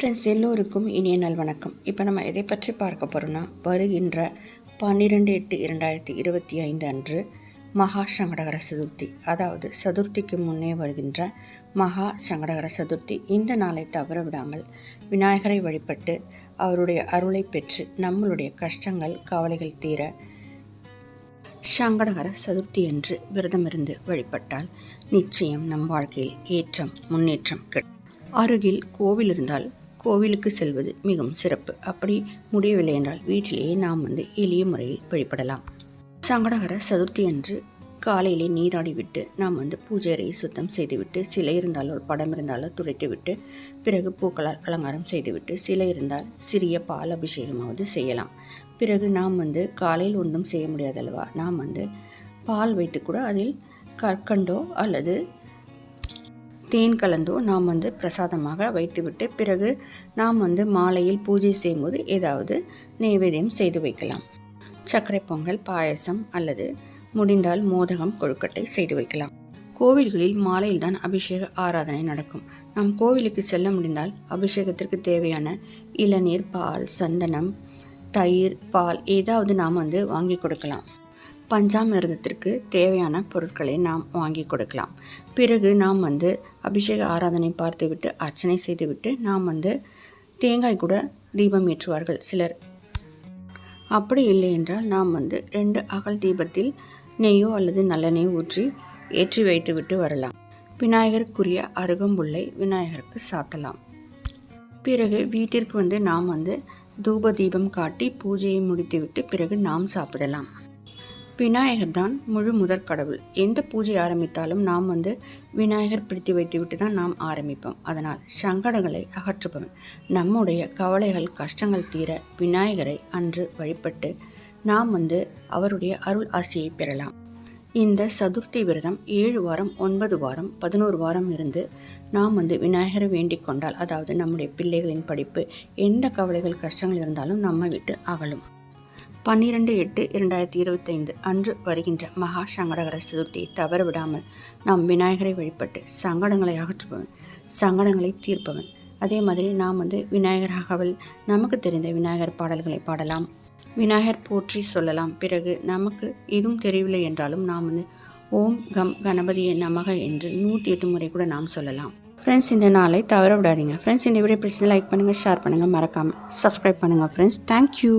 Friends, எல்லோருக்கும் இனிய நாள் வணக்கம். இப்போ நம்ம எதை பற்றி பார்க்க போகிறோம்னா, வருகின்ற 12/8/2025 அன்று மகா சங்கடகர சதுர்த்தி, அதாவது சதுர்த்திக்கு முன்னே வருகின்ற மகா சங்கடகர சதுர்த்தி. இந்த நாளை தவற விடாமல் விநாயகரை வழிபட்டு அவருடைய அருளை பெற்று நம்மளுடைய கஷ்டங்கள் கவலைகள் தீர சங்கடகர சதுர்த்தி என்று விரதமிருந்து வழிபட்டால் நிச்சயம் நம் வாழ்க்கையில் ஏற்றம் முன்னேற்றம் கிடைக்கும். அருகில் கோவில் இருந்தால் கோவிலுக்கு செல்வது மிகவும் சிறப்பு. அப்படி முடியவில்லை என்றால் வீட்டிலேயே நாம் எளிய முறையில் வழிபடலாம். சங்கடகர சதுர்த்தி அன்று காலையிலே நீராடி விட்டு நாம் பூஜை அறையை சுத்தம் செய்துவிட்டு, சிலை இருந்தாலோ படம் இருந்தாலோ துடைத்து விட்டு, பிறகு பூக்களால் அலங்காரம் செய்துவிட்டு, சிலை இருந்தால் சிறிய பால் அபிஷேகமாவது செய்யலாம். பிறகு நாம் காலையில் ஒன்றும் செய்ய முடியாதல்லவா, நாம் பால் வைத்து கூட அதில் கற்கண்டோ அல்லது தேன் கலந்தோ நாம் பிரசாதமாக வைத்துவிட்டு, பிறகு நாம் மாலையில் பூஜை செய்யும்போது ஏதாவது நைவேத்தியம் செய்து வைக்கலாம். சர்க்கரை பொங்கல், பாயசம் அல்லது முடிந்தால் மோதகம், கொழுக்கட்டை செய்து வைக்கலாம். கோவில்களில் மாலையில் தான் அபிஷேக ஆராதனை நடக்கும். நாம் கோவிலுக்கு செல்ல முடிந்தால் அபிஷேகத்திற்கு தேவையான இளநீர், பால், சந்தனம், தயிர், பால் ஏதாவது நாம் வாங்கி கொடுக்கலாம். பஞ்சாமிர்தத்திற்கு தேவையான பொருட்களை நாம் வாங்கி கொடுக்கலாம். பிறகு நாம் அபிஷேக ஆராதனை பார்த்துவிட்டு அர்ச்சனை செய்துவிட்டு நாம் தேங்காய் கூட தீபம் ஏற்றுவார்கள் சிலர். அப்படி இல்லை என்றால் நாம் 2 அகல் தீபத்தில் நெய்யோ அல்லது நல்லெண்ணெய் ஊற்றி ஏற்றி வைத்துவிட்டு வரலாம். விநாயகருக்குரிய அருகம்புல்லை விநாயகருக்கு சாத்தலாம். பிறகு வீட்டிற்கு நாம் தூப தீபம் காட்டி பூஜையை முடித்துவிட்டு பிறகு நாம் சாப்பிடலாம். விநாயகர் தான் முழு முதற் கடவுள். எந்த பூஜை ஆரம்பித்தாலும் நாம் விநாயகர் பிடித்து வைத்துவிட்டு தான் நாம் ஆரம்பிப்போம். அதனால் சங்கடங்களை அகற்றுபவன், நம்முடைய கவலைகள் கஷ்டங்கள் தீர விநாயகரை அன்று வழிபட்டு நாம் அவருடைய அருள் ஆசியை பெறலாம். இந்த சதுர்த்தி விரதம் 7 வாரம், 9 வாரம், 11 வாரம் இருந்து நாம் விநாயகரை வேண்டிக் கொண்டால், அதாவது நம்முடைய பிள்ளைகளின் படிப்பு, எந்த கவலைகள் கஷ்டங்கள் இருந்தாலும் நம்ம விட்டு அகலும். 12/8/2025 அன்று வருகின்ற மகா சங்கடகர சதுர்த்தியை தவற விடாமல் நாம் விநாயகரை வழிபட்டு சங்கடங்களை அகற்றுபவன், சங்கடங்களை தீர்ப்பவன். அதே மாதிரி நாம் விநாயகர் அகவல், நமக்கு தெரிந்த விநாயகர் பாடல்களை பாடலாம், விநாயகர் போற்றி சொல்லலாம். பிறகு நமக்கு எதுவும் தெரியவில்லை என்றாலும் நாம் ஓம் கம் கணபதியே நமக என்று 108 முறை கூட நாம் சொல்லலாம். ஃப்ரெண்ட்ஸ், இந்த நாளை தவற விடாதீங்க. ஃப்ரெண்ட்ஸ், இந்த வீடியோ பிடிச்சது லைக் பண்ணுங்கள், ஷேர் பண்ணுங்கள், மறக்காமல் சப்ஸ்கிரைப் பண்ணுங்கள். Friends, thank you.